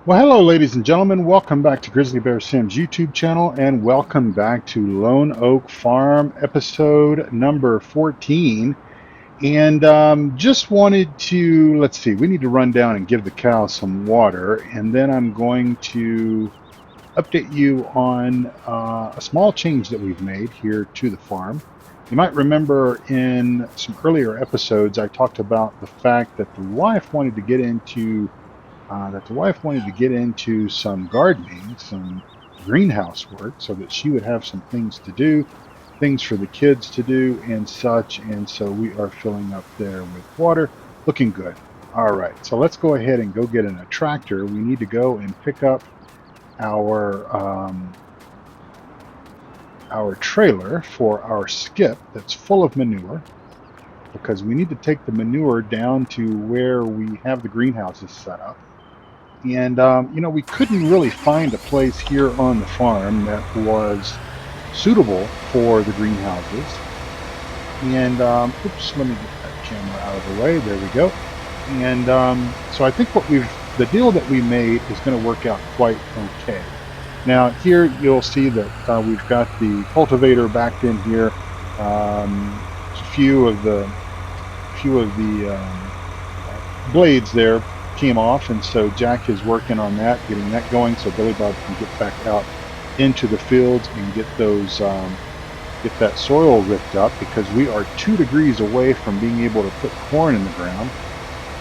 Well, hello, ladies and gentlemen. Welcome back to Grizzly Bear Sim's YouTube channel, and welcome back to Lone Oak Farm episode number 14. And just wanted to, let's see, we need to run down and give the cows some water, and then I'm going to update you on a small change that we've made here to the farm. You might remember in some earlier episodes, I talked about the fact that the wife wanted to get into some gardening, some greenhouse work, so that she would have some things to do, things for the kids to do, and such. And so we are filling up there with water, looking good. All right, so let's go ahead and go get in a tractor. We need to go and pick up our our trailer for our skip that's full of manure, because we need to take the manure down to where we have the greenhouses set up. And, we couldn't really find a place here on the farm that was suitable for the greenhouses. And, oops, let me get that camera out of the way. There we go. And so I think the deal that we made is going to work out quite okay. Now here you'll see that we've got the cultivator backed in here. A few of the blades there came off, and so Jack is working on that, getting that going, so Billy Bob can get back out into the fields and get those get that soil ripped up, because we are 2 degrees away from being able to put corn in the ground,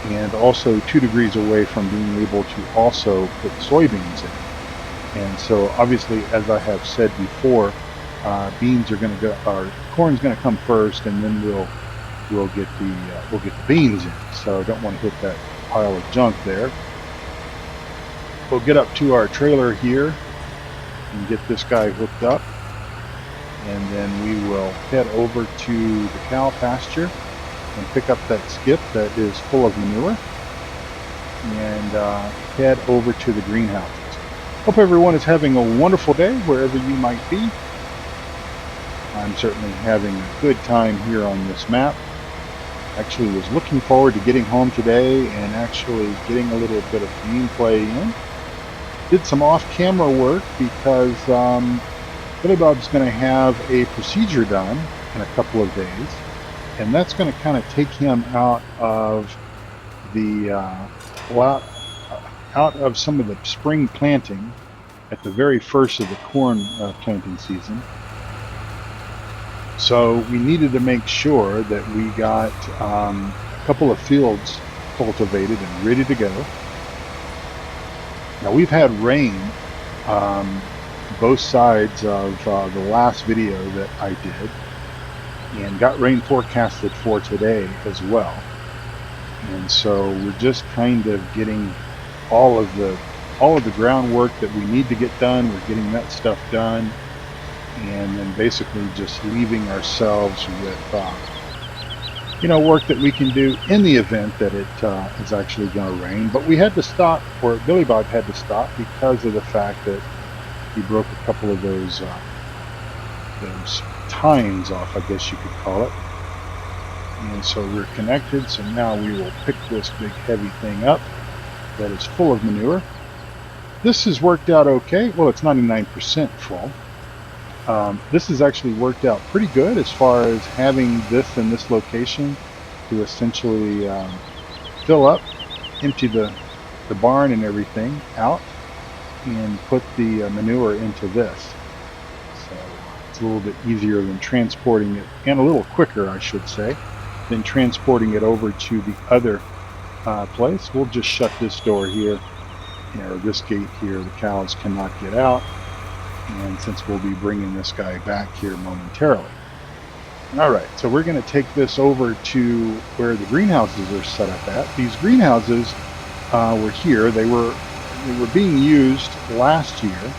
and also 2 degrees away from being able to also put soybeans in. And so obviously, as I have said before, beans are going to go, or corn's going to come first, and then we'll get the beans in. So I don't want to hit that pile of junk there. We'll get up to our trailer here and get this guy hooked up, and then we will head over to the cow pasture and pick up that skip that is full of manure, and head over to the greenhouses. Hope everyone is having a wonderful day wherever you might be. I'm certainly having a good time here on this map. Actually was looking forward to getting home today and actually getting a little bit of gameplay in. Did some off-camera work because Billy Bob's going to have a procedure done in a couple of days, and that's going to kind of take him out of the out of some of the spring planting at the very first of the corn planting season. So we needed to make sure that we got a couple of fields cultivated and ready to go. Now we've had rain both sides of the last video that I did, and got rain forecasted for today as well. And so we're just kind of getting all of the groundwork that we need to get done. We're getting that stuff done, and then basically just leaving ourselves with work that we can do in the event that it is actually going to rain. But we had to stop, or Billy Bob had to stop, because of the fact that he broke a couple of those tines off, I guess you could call it. And so we're connected, so now we will pick this big heavy thing up that is full of manure. This has worked out okay. Well, it's 99% full. This has actually worked out pretty good as far as having this in this location to essentially fill up, empty the barn and everything out, and put the manure into this. So it's a little bit easier than transporting it, and a little quicker, I should say, than transporting it over to the other place. We'll just shut this door here, or this gate here. The cows cannot get out. And since we'll be bringing this guy back here momentarily. All right, so we're going to take this over to where the greenhouses are set up at. These greenhouses were here. They were being used last year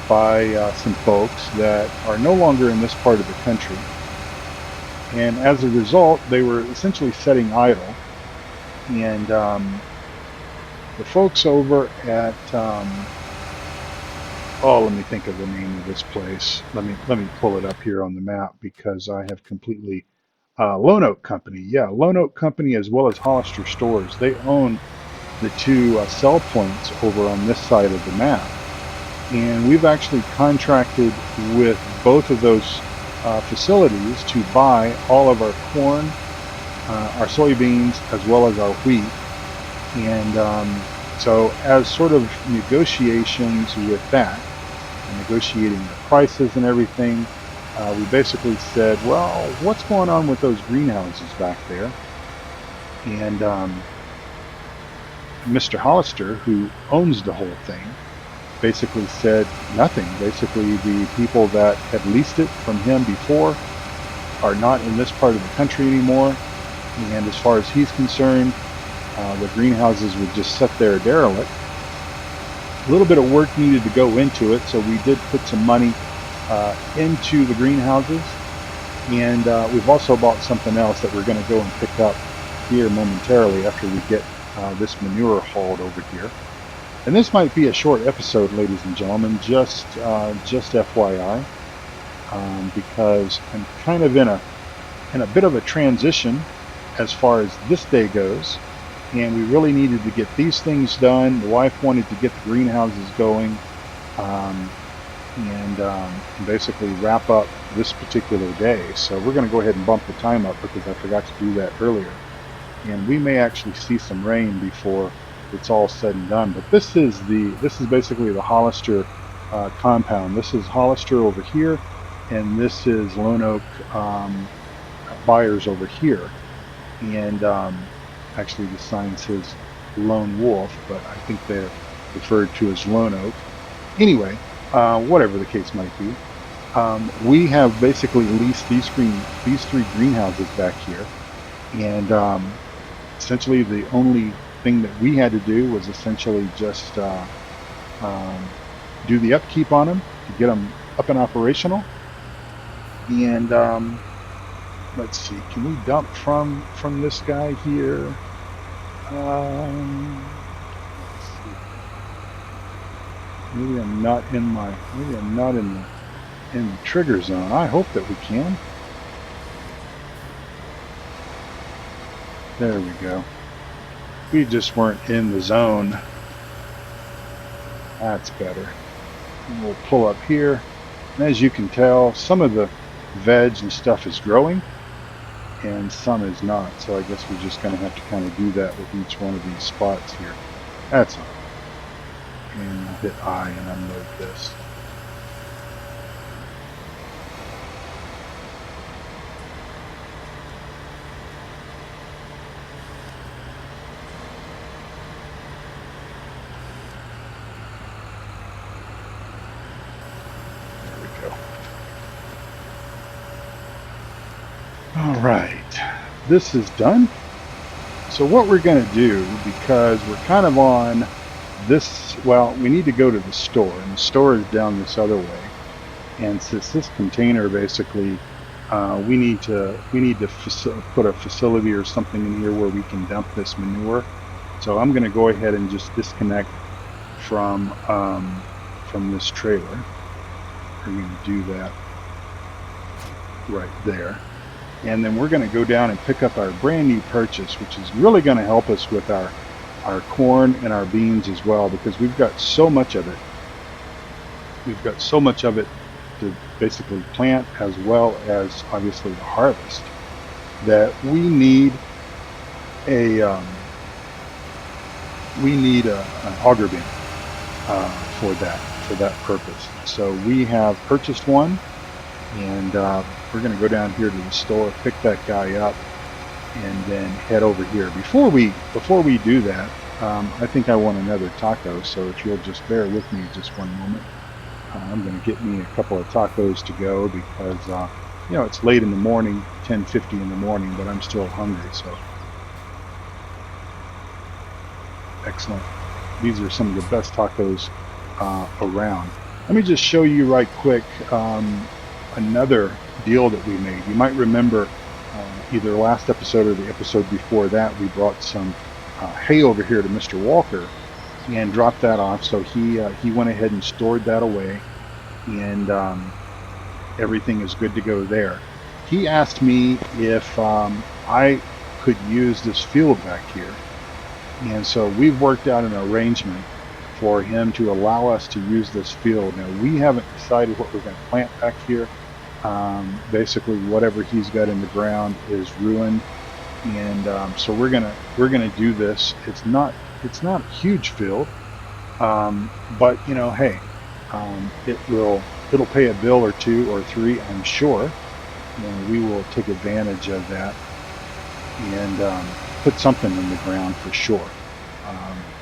by some folks that are no longer in this part of the country. And as a result, they were essentially setting idle. And the folks over at let me think of the name of this place. Let me pull it up here on the map, because I have completely Lone Oak Company. Yeah, Lone Oak Company, as well as Hollister Stores. They own the two sell points over on this side of the map. And we've actually contracted with both of those facilities to buy all of our corn, our soybeans, as well as our wheat. And so as sort of negotiations with that, negotiating the prices and everything, we basically said, well, what's going on with those greenhouses back there? And Mr. Hollister, who owns the whole thing, basically said nothing. Basically, the people that had leased it from him before are not in this part of the country anymore, and as far as he's concerned, the greenhouses would just sit there derelict. A little bit of work needed to go into it, so we did put some money into the greenhouses, and we've also bought something else that we're going to go and pick up here momentarily after we get this manure hauled over here. And this might be a short episode, ladies and gentlemen, just FYI, because I'm kind of in a bit of a transition as far as this day goes, and we really needed to get these things done. The wife wanted to get the greenhouses going, and basically wrap up this particular day. So we're going to go ahead and bump the time up because I forgot to do that earlier, and we may actually see some rain before it's all said and done. But this is basically the Hollister compound. This is Hollister over here, and this is Lone Oak Buyers over here. And actually the sign says Lone Wolf, but I think they're referred to as Lone Oak. Anyway, whatever the case might be, we have basically leased these three greenhouses back here, and essentially the only thing that we had to do was essentially just do the upkeep on them to get them up and operational. And let's see, can we dump from this guy here? Let's see. Maybe I'm not in the trigger zone. I hope that we can. There we go. We just weren't in the zone. That's better. And we'll pull up here, and as you can tell, some of the veg and stuff is growing and some is not, so I guess we're just going to have to kind of do that with each one of these spots here. That's all. And I'll hit I and unload this. Alright, this is done. So what we're going to do, because we're kind of on this, well, we need to go to the store, and the store is down this other way. And since this container basically, we need to put a facility or something in here where we can dump this manure. So I'm going to go ahead and just disconnect from this trailer. We're going to do that right there. And then we're going to go down and pick up our brand new purchase, which is really going to help us with our corn and our beans as well, because we've got so much of it. We've got so much of it to basically plant as well as obviously to harvest, that we need an auger bin for that purpose. So we have purchased one, and we're going to go down here to the store, pick that guy up, and then head over here. Before we do that, I think I want another taco, so if you'll just bear with me just one moment. I'm going to get me a couple of tacos to go because you know, it's late in the morning, 10:50 in the morning, but I'm still hungry. So excellent. These are some of the best tacos around. Let me just show you right quick another deal that we made. You might remember either the last episode or the episode before that, we brought some hay over here to Mr. Walker and dropped that off. So he went ahead and stored that away, and everything is good to go there. He asked me if I could use this field back here And so we've worked out an arrangement for him to allow us to use this field. Now, we haven't decided what we're going to plant back here. Basically, whatever he's got in the ground is ruined, and so we're gonna do this. It's not a huge field, but you know, hey, it'll pay a bill or two or three, I'm sure. You know, we will take advantage of that and put something in the ground for sure.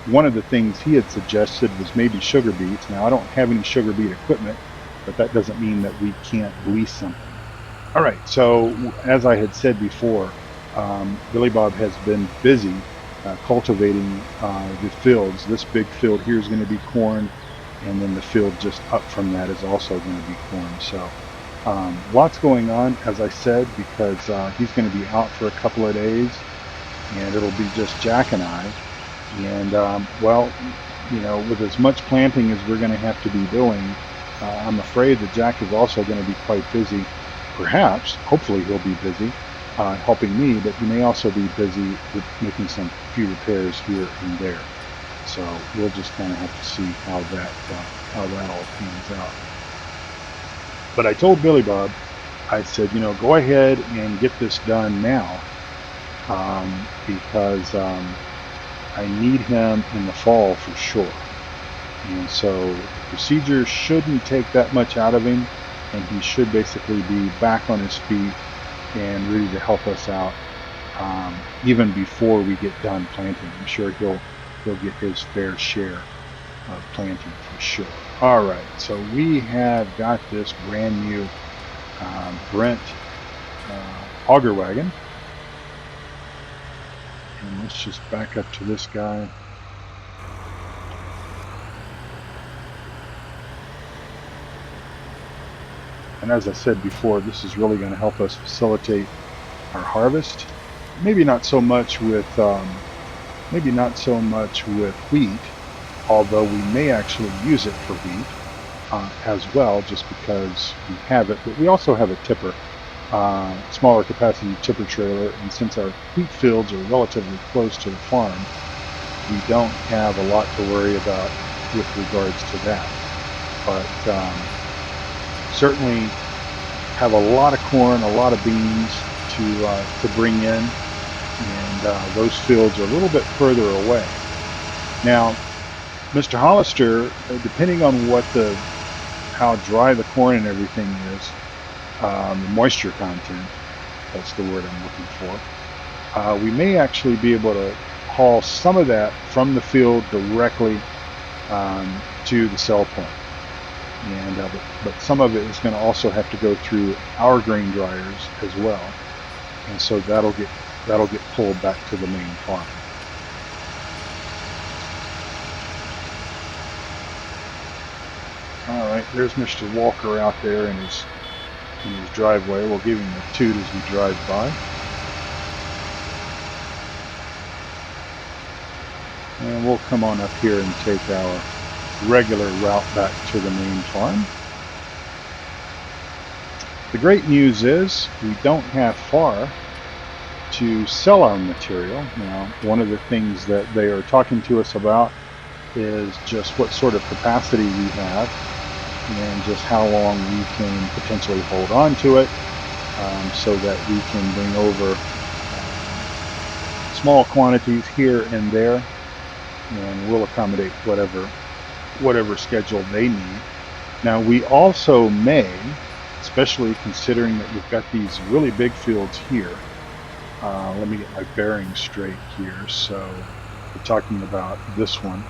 One of the things he had suggested was maybe sugar beets. Now, I don't have any sugar beet equipment, but that doesn't mean that we can't lease something. All right, so as I had said before, Billy Bob has been busy cultivating the fields. This big field here is going to be corn, and then the field just up from that is also going to be corn. So lots going on, as I said, because he's going to be out for a couple of days, and it'll be just Jack and I. And well, you know, with as much planting as we're going to have to be doing, I'm afraid that Jack is also going to be quite busy. Perhaps, hopefully he'll be busy helping me, but he may also be busy with making some few repairs here and there. So we'll just kind of have to see how that all pans out. But I told Billy Bob, I said, you know, go ahead and get this done now, because I need him in the fall for sure. And so the procedure shouldn't take that much out of him, and he should basically be back on his feet and ready to help us out even before we get done planting. I'm sure he'll get his fair share of planting for sure. All right, so we have got this brand new Brent auger wagon. And let's just back up to this guy. And as I said before, this is really going to help us facilitate our harvest. Maybe not so much with wheat, although we may actually use it for wheat as well, just because we have it. But we also have a tipper, smaller capacity tipper trailer, and since our wheat fields are relatively close to the farm, we don't have a lot to worry about with regards to that. But certainly have a lot of corn, a lot of beans to bring in, and those fields are a little bit further away. Now, Mr. Hollister, depending on how dry the corn and everything is, the moisture content, that's the word I'm looking for, we may actually be able to haul some of that from the field directly to the sell point. And but some of it is going to also have to go through our grain dryers as well, and so that'll get pulled back to the main farm. All right, there's Mr. Walker out there in his driveway. We'll give him a toot as we drive by. And we'll come on up here and take our regular route back to the main farm. The great news is we don't have far to sell our material. Now, one of the things that they are talking to us about is just what sort of capacity we have and just how long we can potentially hold on to it, so that we can bring over small quantities here and there, and we'll accommodate whatever schedule they need. Now, we also may, especially considering that we've got these really big fields here, let me get my bearings straight here. So we're talking about this one.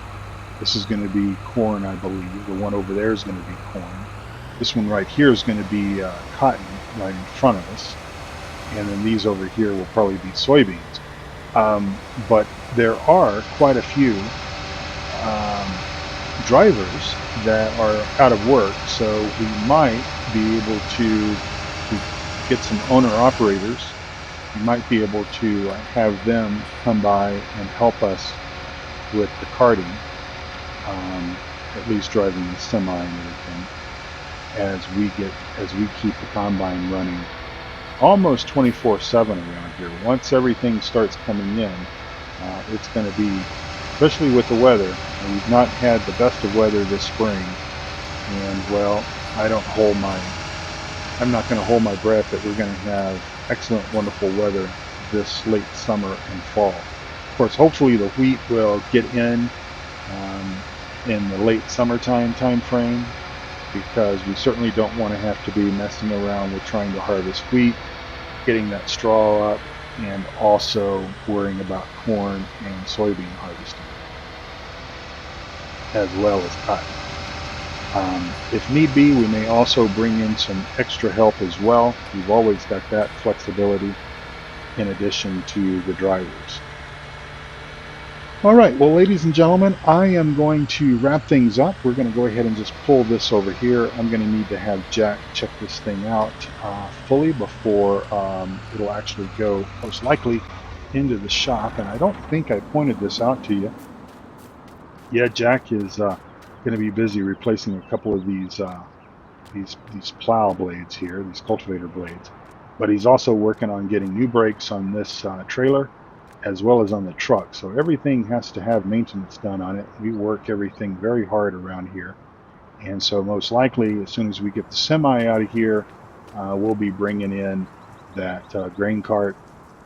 This is going to be corn, I believe. The one over there is going to be corn. This one right here is going to be cotton right in front of us. And then these over here will probably be soybeans. But there are quite a few drivers that are out of work, so we might be able to get some owner-operators. We might be able to have them come by and help us with the carting, at least driving the semi and everything, as we keep the combine running almost 24/7 around here. Once everything starts coming in, It's going to be, especially with the weather, and we've not had the best of weather this spring. And well, I don't hold my, I'm not going to hold my breath that we're going to have excellent, wonderful weather this late summer and fall. Of course, hopefully the wheat will get in the late summertime time frame, because we certainly don't want to have to be messing around with trying to harvest wheat, getting that straw up, and also worrying about corn and soybean harvesting, as well as cotton. If need be, we may also bring in some extra help as well. We've always got that flexibility in addition to the drivers. All right, well, ladies and gentlemen, I am going to wrap things up. We're going to go ahead and just pull this over here. I'm going to need to have Jack check this thing out fully before it'll actually go, most likely, into the shop. And I don't think I pointed this out to you. Yeah, Jack is going to be busy replacing a couple of these plow blades here, these cultivator blades. But he's also working on getting new brakes on this trailer, as well as on the truck. So everything has to have maintenance done on it. We work everything very hard around here. And so most likely, as soon as we get the semi out of here, we'll be bringing in that grain cart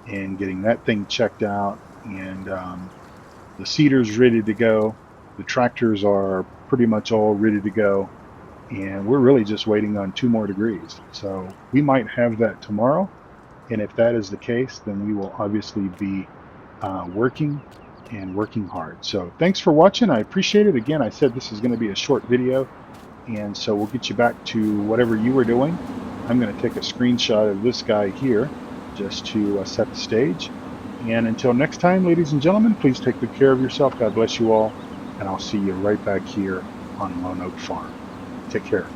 and getting that thing checked out. And the seeder's ready to go. The tractors are pretty much all ready to go. And we're really just waiting on 2 more degrees. So we might have that tomorrow. And if that is the case, then we will obviously be working and working hard. So thanks for watching. I appreciate it. Again, I said this is going to be a short video, and so we'll get you back to whatever you were doing. I'm going to take a screenshot of this guy here just to set the stage. And until next time, ladies and gentlemen, please take good care of yourself. God bless you all, and I'll see you right back here on Lone Oak Farm. Take care.